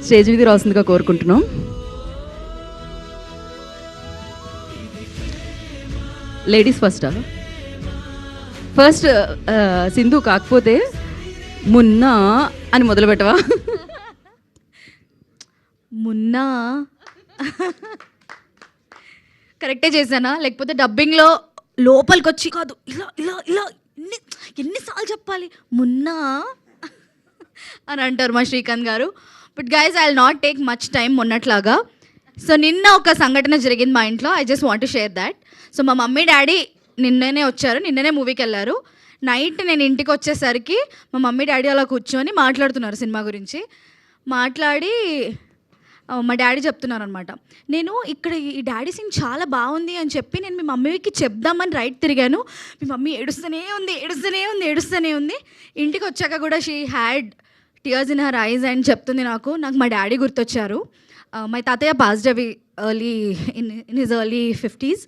Stage మీద రాసిందిగా కోరుకుంటున్నాం. Ladies first Sindhu, కాకపోతే మున్నా అని మొదలు పెట్టవా? మున్నా కరెక్టే చేశానా, లేకపోతే డబ్బింగ్లో లోపలికి వచ్చి కాదు ఇలా ఇలా ఇలా ఎన్నిసార్లు చెప్పాలి మున్నా అని అంటారు మా Srikanth garu. But guys I will not take much time మొన్నట్లాగా. సో నిన్న ఒక సంఘటన జరిగింది మా ఇంట్లో. I just want to share that. So మా మమ్మీ డాడీ నిన్ననే వచ్చారు, నిన్ననే మూవీకి వెళ్ళారు. నైట్ నేను ఇంటికి వచ్చేసరికి మా మమ్మీ డాడీ అలా కూర్చొని మాట్లాడుతున్నారు సినిమా గురించి. మాట్లాడి మా డాడీ చెప్తున్నారు అనమాట, నేను ఇక్కడ ఈ డాడీ సీన్ చాలా బాగుంది అని చెప్పి నేను మీ మమ్మీకి చెప్దామని రైట్ తిరిగాను. మీ మమ్మీ ఏడుస్తూనే ఉంది. ఇంటికి వచ్చాక కూడా she had tears in her eyes and చెప్తుంది నాకు మా డాడీ గుర్తొచ్చారు. మై తాతయ్య passed away in his early 50s.